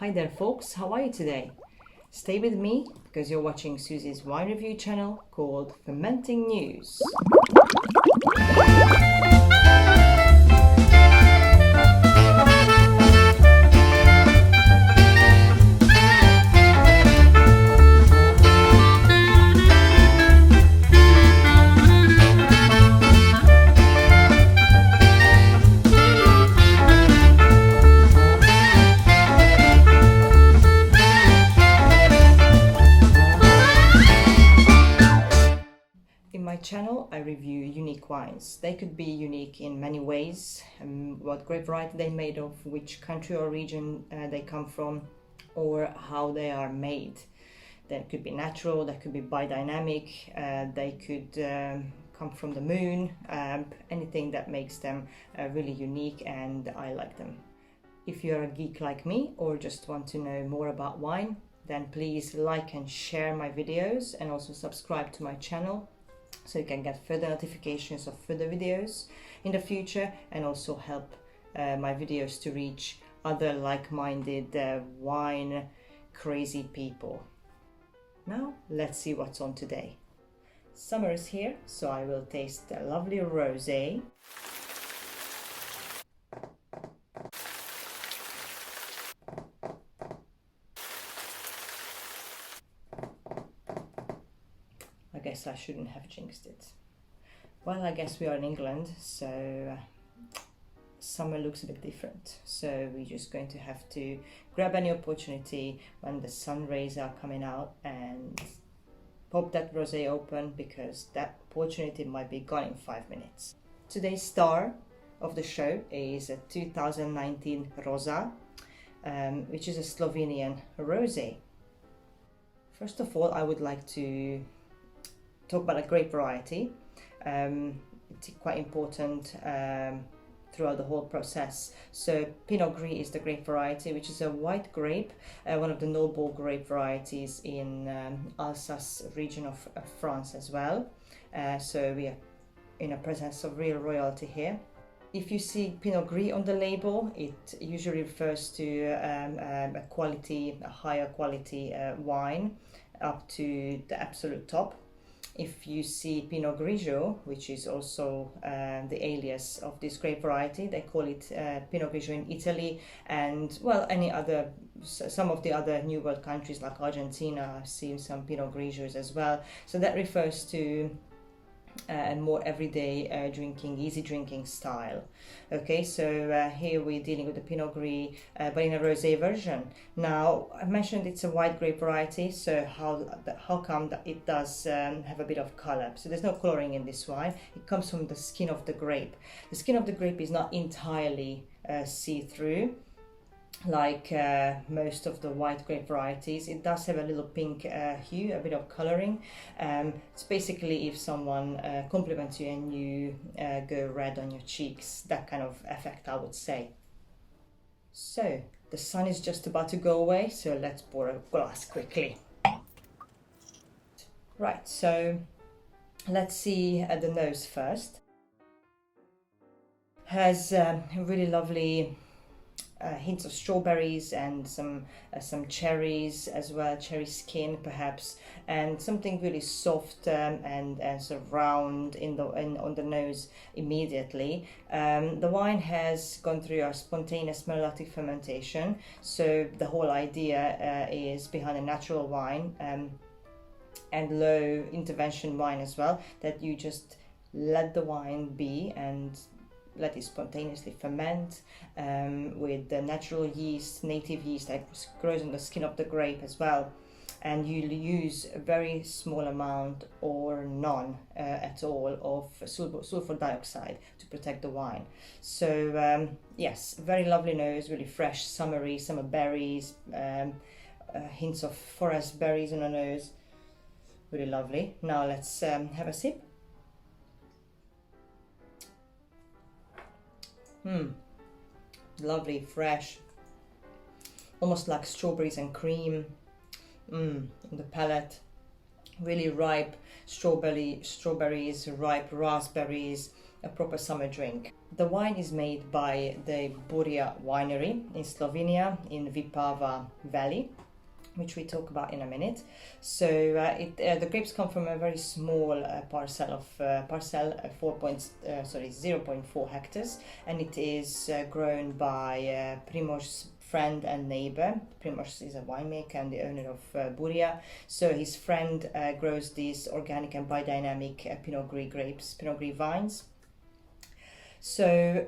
Hi there folks, how are you today? Stay with me because you're watching Susie's wine review channel called Fermenting News. In my channel, I review unique wines. They could be unique in many ways, what grape variety they're made of, which country or region they come from, or how they are made. They could be natural, they could be biodynamic, they could come from the moon, anything that makes them really unique, and I like them. If you're a geek like me or just want to know more about wine, then please like and share my videos and also subscribe to my channel, so you can get further notifications of further videos in the future, and also help my videos to reach other like-minded wine crazy people. Now let's see what's on today. Summer is here, so I will taste a lovely rosé. I guess I shouldn't have jinxed it. Well, I guess we are in England, so summer looks a bit different. So we're just going to have to grab any opportunity when the sun rays are coming out and pop that rosé open, because that opportunity might be gone in 5 minutes. Today's star of the show is a 2019 Roza, which is a Slovenian rosé. First of all, I would like to talk about a grape variety. It's quite important throughout the whole process. So Pinot Gris is the grape variety, which is a white grape, one of the noble grape varieties in Alsace region of France as well. So we are in a presence of real royalty here. If you see Pinot Gris on the label, it usually refers to a higher quality wine up to the absolute top. If you see Pinot Grigio, which is also the alias of this grape variety, they call it Pinot Grigio in Italy, and well, some of the other New World countries like Argentina, I've seen some Pinot Grigios as well. So that refers to more everyday drinking, easy drinking style. Okay, so here we're dealing with the Pinot Gris, but in a rosé version. Now, I mentioned it's a white grape variety, so how come that it does have a bit of color? So there's no coloring in this wine. It comes from the skin of the grape. The skin of the grape is not entirely see-through, like most of the white grape varieties. It does have a little pink hue, a bit of coloring. It's basically if someone compliments you and you go red on your cheeks, that kind of effect, I would say. So the sun is just about to go away, so let's pour a glass quickly. Right, so let's see the nose first. Has really lovely hints of strawberries and some cherries as well, cherry skin perhaps, and something really soft and sort of round on the nose immediately. The wine has gone through a spontaneous malolactic fermentation, so the whole idea is behind a natural wine and low intervention wine as well, that you just let the wine be and let it spontaneously ferment with the natural yeast, native yeast that grows on the skin of the grape as well. And you use a very small amount or none at all of sulfur dioxide to protect the wine. So yes, very lovely nose, really fresh, summery, summer berries, hints of forest berries on the nose. Really lovely. Now let's have a sip. Lovely, fresh, almost like strawberries and cream in the palate. Really ripe strawberries, ripe raspberries, a proper summer drink. The wine is made by the Buria winery in Slovenia in Vipava Valley, which we talk about in a minute. So the grapes come from a very small parcel 0.4 hectares, and it is grown by Primoz's friend and neighbor. Primoz is a winemaker and the owner of Buria. So his friend grows these organic and biodynamic Pinot Gris grapes, Pinot Gris vines. So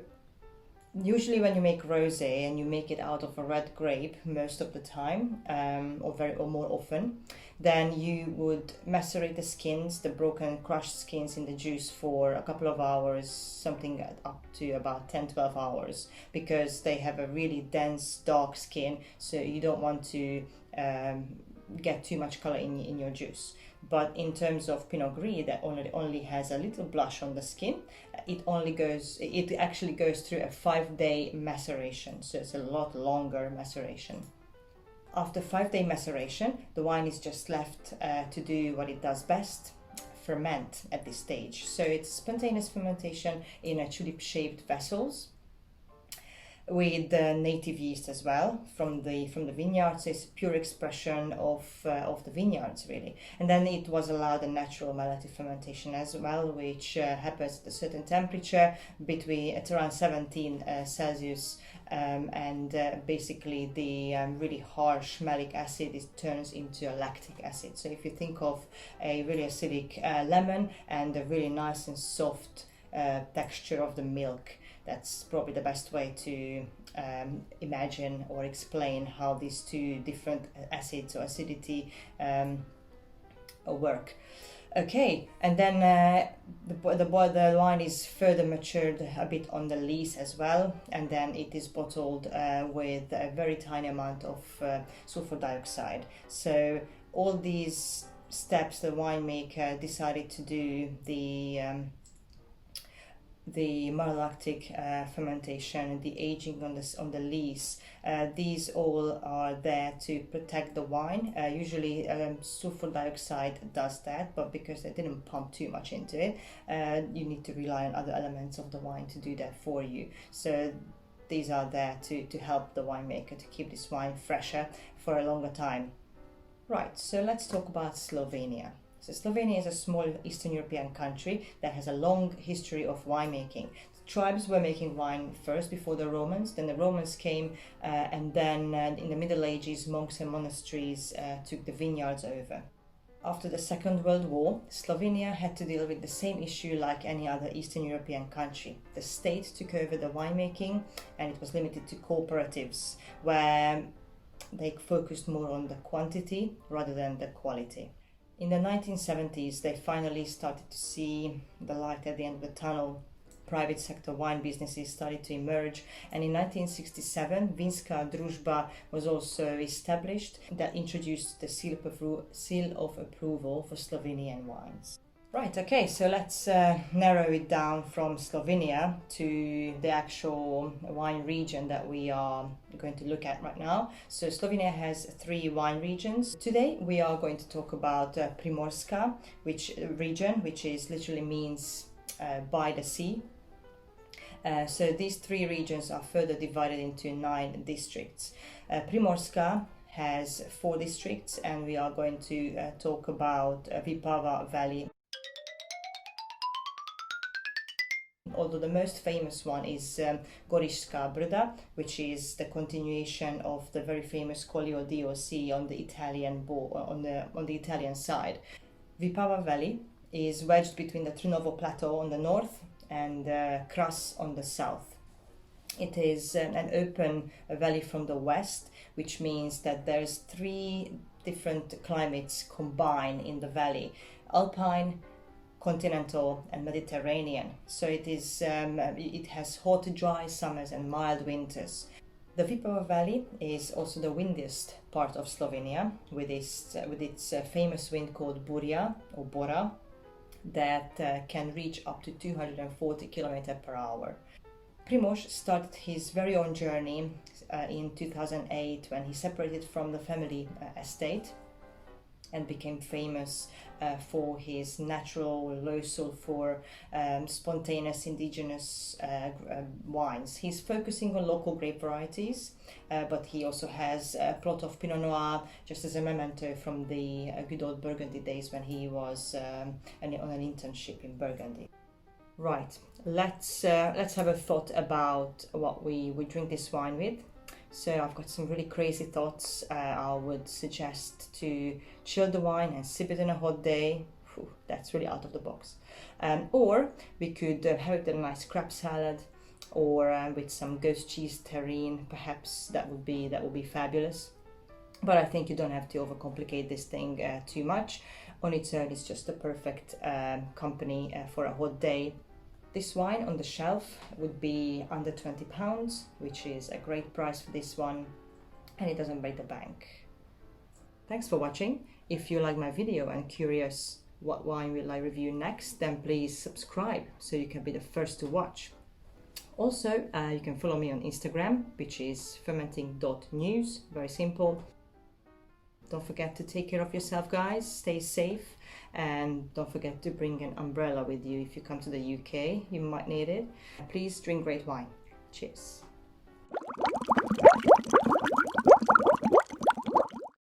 usually when you make rosé and you make it out of a red grape most of the time, or more often, then you would macerate the skins, the broken crushed skins in the juice for a couple of hours, something up to about 10-12 hours, because they have a really dense dark skin, so you don't want to get too much color in your juice. But in terms of Pinot Gris, that only has a little blush on the skin, it actually goes through a 5-day maceration, so it's a lot longer maceration. After 5-day maceration, the wine is just left to do what it does best, ferment at this stage. So it's spontaneous fermentation in a tulip-shaped vessels, with the native yeast as well from the vineyards. It's pure expression of the vineyards, really. And then it was allowed a natural malolactic fermentation as well, which happens at a certain temperature at around 17 Celsius, and basically the really harsh malic acid turns into a lactic acid. So if you think of a really acidic lemon and a really nice and soft texture of the milk, that's probably the best way to imagine or explain how these two different acids or acidity work. Okay, and then the wine is further matured a bit on the lees as well, and then it is bottled with a very tiny amount of sulfur dioxide. So all these steps the winemaker decided to do, the malolactic fermentation, the aging on the lees, these all are there to protect the wine. Usually sulfur dioxide does that, but because they didn't pump too much into it, you need to rely on other elements of the wine to do that for you. So these are there to help the winemaker to keep this wine fresher for a longer time. Right, so let's talk about Slovenia. So Slovenia is a small Eastern European country that has a long history of winemaking. The tribes were making wine first before the Romans, then the Romans came, and then in the Middle Ages, monks and monasteries took the vineyards over. After the Second World War, Slovenia had to deal with the same issue like any other Eastern European country. The state took over the winemaking, and it was limited to cooperatives, where they focused more on the quantity rather than the quality. In the 1970s, they finally started to see the light at the end of the tunnel. Private sector wine businesses started to emerge, and in 1967, Vinska Družba was also established that introduced the seal of approval for Slovenian wines. Right, okay, so let's narrow it down from Slovenia to the actual wine region that we are going to look at right now. So Slovenia has 3 wine regions. Today we are going to talk about Primorska, which is literally means by the sea. So these 3 regions are further divided into 9 districts. Primorska has 4 districts, and we are going to talk about Vipava Valley. Although the most famous one is Goriška Brda, which is the continuation of the very famous Collio DOC on the Italian side. Vipava Valley is wedged between the Trnovo Plateau on the north and Kras on the south. It is an open valley from the west, which means that there's 3 different climates combined in the valley: alpine, continental and Mediterranean. So it has hot, dry summers and mild winters. The Vipava Valley is also the windiest part of Slovenia, with its famous wind called Buria or Bora, that can reach up to 240 km per hour. Primoz started his very own journey in 2008 when he separated from the family estate. and became famous for his natural, low sulfur, spontaneous indigenous wines. He's focusing on local grape varieties, but he also has a plot of Pinot Noir just as a memento from the good old Burgundy days when he was on an internship in Burgundy. Right, let's have a thought about what we would drink this wine with. So I've got some really crazy thoughts. I would suggest to chill the wine and sip it on a hot day. Whew, that's really out of the box. Or we could have it with a nice crab salad, or with some ghost cheese terrine. Perhaps that would be fabulous. But I think you don't have to overcomplicate this thing too much. On its own, it's just a perfect company for a hot day. This wine on the shelf would be under £20, which is a great price for this one, and it doesn't break the bank. Thanks for watching. If you like my video and curious what wine will I review next, then please subscribe so you can be the first to watch. Also, you can follow me on Instagram, which is fermenting.news, very simple. Don't forget to take care of yourself, guys. Stay safe. And don't forget to bring an umbrella with you if you come to the UK. You might need it. Please drink great wine. Cheers.